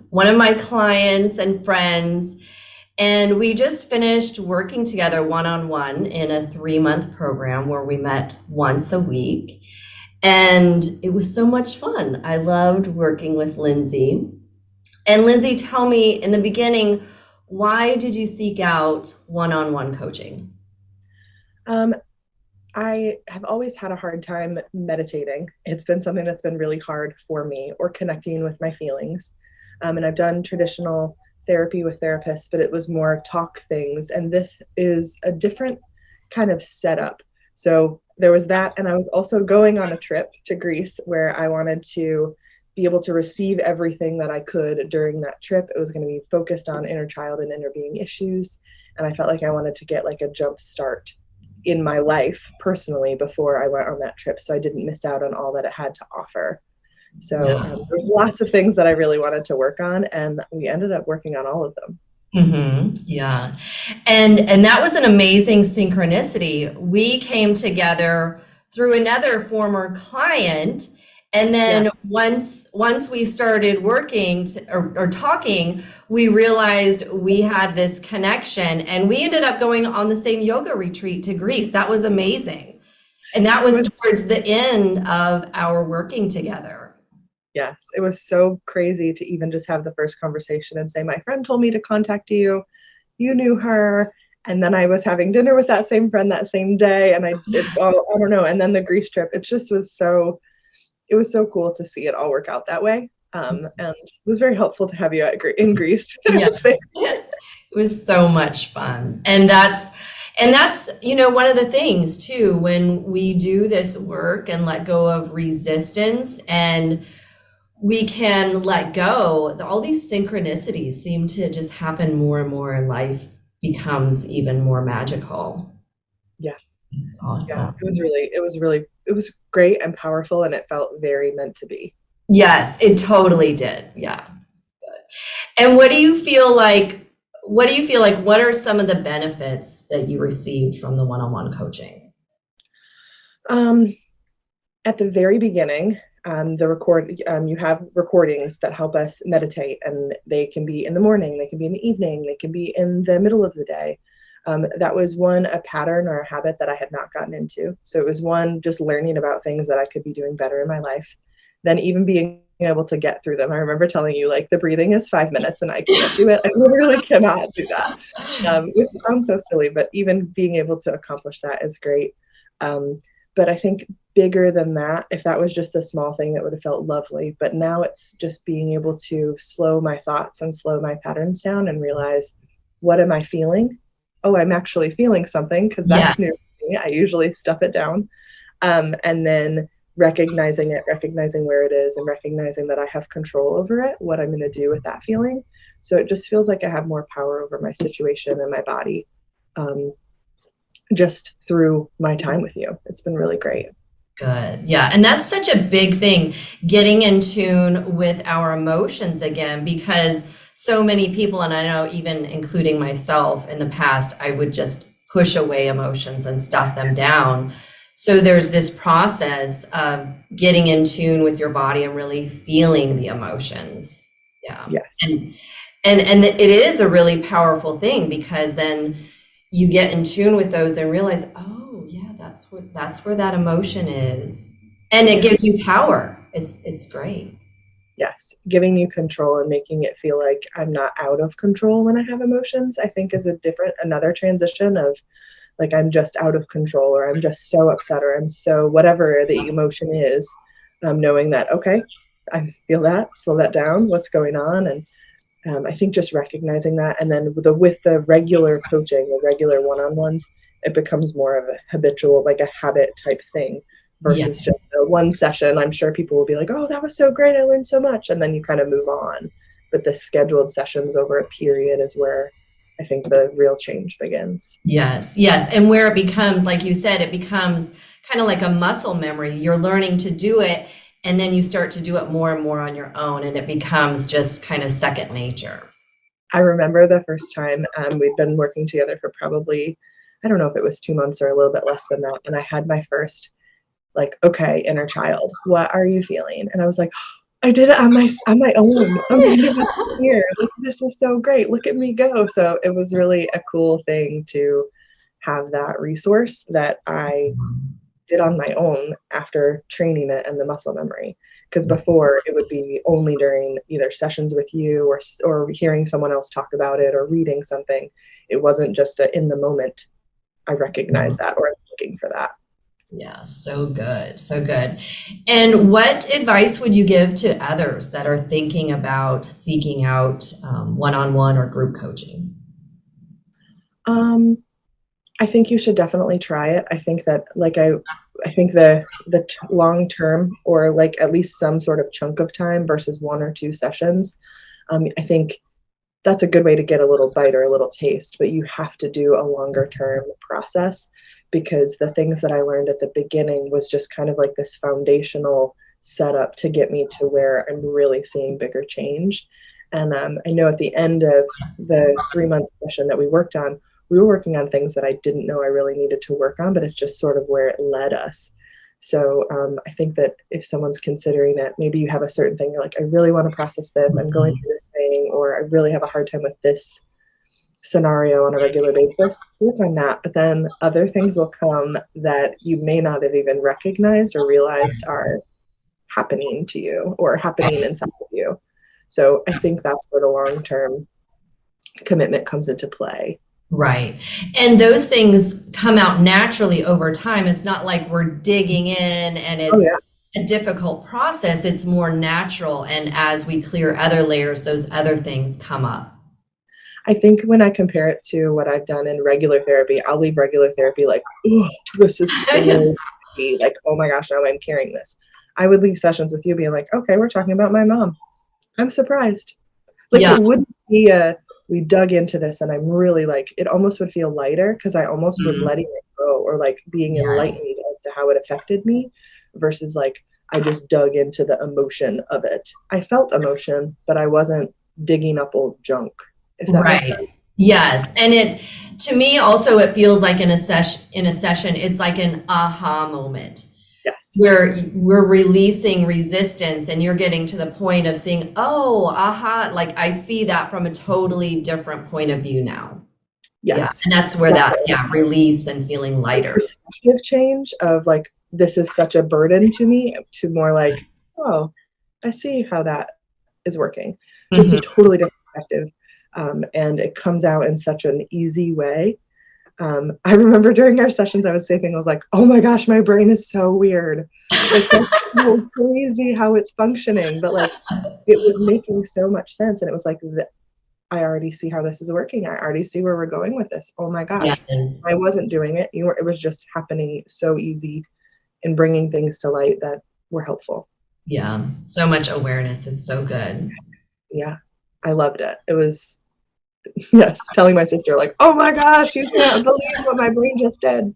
one of my clients and friends, and we just finished working together one-on-one in a 3-month program where we met once a week. And it was so much fun. I loved working with Lindsey. And Lindsey, tell me in the beginning, why did you seek out one-on-one coaching? Um, I have always had a hard time meditating. It's been something that's been really hard for me, or connecting with my feelings. And I've done traditional therapy with therapists, but it was more talk things. And this is a different kind of setup. So there was that. And I was also going on a trip to Greece where I wanted to be able to receive everything that I could during that trip. It was going to be focused on inner child and inner being issues. And I felt like I wanted to get like a jump start in my life personally before I went on that trip, so I didn't miss out on all that it had to offer. So there's lots of things that I really wanted to work on, and we ended up working on all of them. Yeah. And that was an amazing synchronicity. We came together through another former client. And then Yeah, once we started working or talking, we realized we had this connection, and we ended up going on the same yoga retreat to Greece. That was amazing. And that it was was, towards the end of our working together. yes, it was so crazy to even just have the first conversation and say, my friend told me to contact you. You knew her. And then I was having dinner with that same friend that same day. And I don't know. And then the Greece trip, it was so cool to see it all work out that way. And it was very helpful to have you in Greece. Yeah. It was so much fun. And that's, one of the things too, when we do this work and let go of resistance and we can let go, all these synchronicities seem to just happen more and more, and life becomes even more magical. Yeah, It's yeah. awesome. It was great and powerful, and it felt very meant to be. Yes, it totally did. Yeah. And what are some of the benefits that you received from the one-on-one coaching? Um, at the very beginning, you have recordings that help us meditate, and they can be in the morning, they can be in the evening, they can be in the middle of the day. That was a pattern or a habit that I had not gotten into. So it was one, just learning about things that I could be doing better in my life, then even being able to get through them. I remember telling you, like, the breathing is 5 minutes and I can't do it. I literally cannot do that, which sounds so silly, but even being able to accomplish that is great. But I think bigger than that, if that was just a small thing, that would have felt lovely. But now it's just being able to slow my thoughts and slow my patterns down and realize, what am I feeling? Oh, I'm actually feeling something, because Yeah. that's new to me. I usually stuff it down. And then recognizing it, recognizing where it is, and recognizing that I have control over it, what I'm going to do with that feeling. So it just feels like I have more power over my situation and my body, just through my time with you. It's been really great. Good. Yeah. And that's such a big thing, getting in tune with our emotions again, because so many people, and I know even including myself in the past, I would just push away emotions and stuff them down. So there's this process of getting in tune with your body and really feeling the emotions. Yeah. Yes. And it is a really powerful thing, because then you get in tune with those and realize, oh yeah, that's where that emotion is. And it Yeah. gives you power. It's great. Yes. Giving you control and making it feel like I'm not out of control when I have emotions, I think, is another transition of, like, I'm just out of control, or I'm just so upset, or I'm so whatever the emotion is. Knowing that, okay, I feel that, slow that down, what's going on. And I think just recognizing that, and then with the regular coaching, the regular one-on-ones, it becomes more of a habitual, like a habit type thing, Yeah. versus just a one session. I'm sure people will be like, oh, that was so great, I learned so much, and then you kind of move on. But the scheduled sessions over a period is where I think the real change begins. Yes. Yes. And where it becomes, like you said, it becomes kind of like a muscle memory. You're learning to do it, and then you start to do it more and more on your own, and it becomes just kind of second nature. I remember the first time, we'd been working together for probably, I don't know if it was 2 months or a little bit less than that. And I had my first, like, okay, inner child, what are you feeling? And I was like, I did it on my own. I'm like, here, like, this is so great. Look at me go. So it was really a cool thing to have that resource that I did on my own after training it and the muscle memory. Because before it would be only during either sessions with you or hearing someone else talk about it or reading something. It wasn't just in the moment. I recognize that or I'm looking for that. Yeah, so good, so good. And what advice would you give to others that are thinking about seeking out one-on-one or group coaching? Um, I think you should definitely try it. I think that I think the long term or like at least some sort of chunk of time versus one or two sessions. I think that's a good way to get a little bite or a little taste, but you have to do a longer term process because the things that I learned at the beginning was just kind of like this foundational setup to get me to where I'm really seeing bigger change. And I know at the end of the 3 month session that we worked on, we were working on things that I didn't know I really needed to work on, but it's just sort of where it led us. So I think that if someone's considering it, maybe you have a certain thing, you're like, I really want to process this. I'm going through this thing, or I really have a hard time with this scenario on a regular basis. Work on that. But then other things will come that you may not have even recognized or realized are happening to you or happening inside of you. So I think that's where the long term commitment comes into play. Right. And those things come out naturally over time. It's not like we're digging in and Oh, it's yeah. a difficult process. It's more natural. And as we clear other layers, those other things come up. I think when I compare it to what I've done in regular therapy, I'll leave regular therapy like, oh, this is so heavy. Like, oh my gosh, now I'm carrying this. I would leave sessions with you being like, okay, we're talking about my mom. I'm surprised. Like, Yeah. it wouldn't be we dug into this and I'm really like, it almost would feel lighter because I almost was letting it go or like being Yes. enlightened as to how it affected me versus like I just dug into the emotion of it. I felt emotion, but I wasn't digging up old junk, if that makes sense. Right. Yes. And it, to me also, it feels like in a session, it's like an aha moment Yes. where we're releasing resistance and you're getting to the point of seeing, oh, aha, like I see that from a totally different point of view now. Yeah. Yes. And that's where That's that, yeah, release and feeling a lighter. perspective change of like, this is such a burden to me, to more like, oh, I see how that is working. Just a Mhm. totally different perspective. And it comes out in such an easy way. I remember during our sessions, I was saying, I was like, oh my gosh, my brain is so weird. Like, that's so crazy how it's functioning. But like, it was making so much sense. And it was like, I already see how this is working. I already see where we're going with this. Oh my gosh. I Yes. wasn't doing it. It was just happening so easy and bringing things to light that were helpful. Yeah. So much awareness. It's so good. Yeah. I loved it. It was, yes, telling my sister, like, oh my gosh, you can't believe what my brain just did.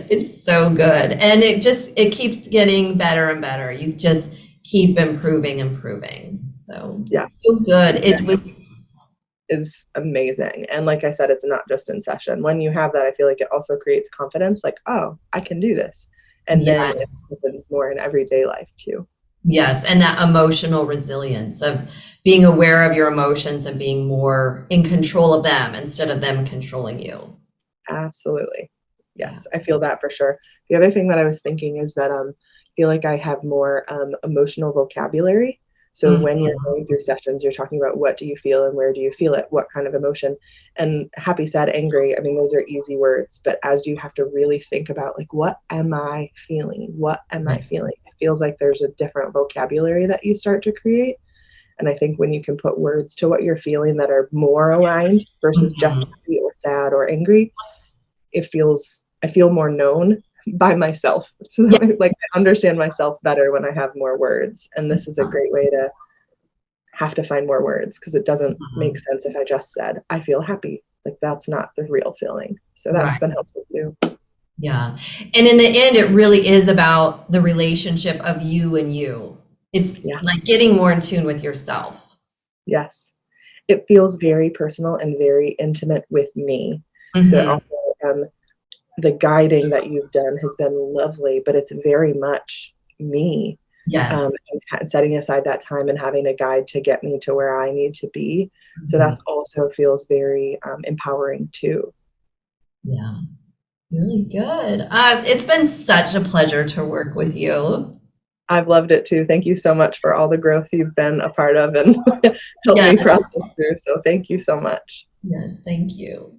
It's so good. And it keeps getting better and better. You just keep improving. So Yes. so good. It was, Is amazing. And like I said, it's not just in session. When you have that, I feel like it also creates confidence, like, oh, I can do this. And then it yes. happens more in everyday life too. Yes. And that emotional resilience of being aware of your emotions and being more in control of them instead of them controlling you. Absolutely. Yeah. Yes, I feel that for sure. The other thing that I was thinking is that I feel like I have more emotional vocabulary. So when you're Mhm. going through sessions, you're talking about what do you feel and where do you feel it, what kind of emotion. And happy, sad, angry, I mean, those are easy words, but as you have to really think about like, what am I feeling? What am I feeling? It feels like there's a different vocabulary that you start to create. And I think when you can put words to what you're feeling that are more aligned versus just Mhm. happy or sad or angry, I feel more known by myself. So Yeah. like I understand myself better when I have more words. And this is a great way to have to find more words because it doesn't make Mhm. sense if I just said, I feel happy. Like that's not the real feeling. So that's Right. been helpful too. Yeah. And in the end, it really is about the relationship of you and you. It's Yeah. like getting more in tune with yourself. Yes. It feels very personal and very intimate with me. So Mhm. also the guiding that you've done has been lovely, but it's very much me. Yes. and setting aside that time and having a guide to get me to where I need to be. So Mhm. that's also feels very empowering too. Yeah. Really good. It's been such a pleasure to work with you. I've loved it too. Thank you so much for all the growth you've been a part of and helped Yes. me process through. So thank you so much. Yes. Thank you.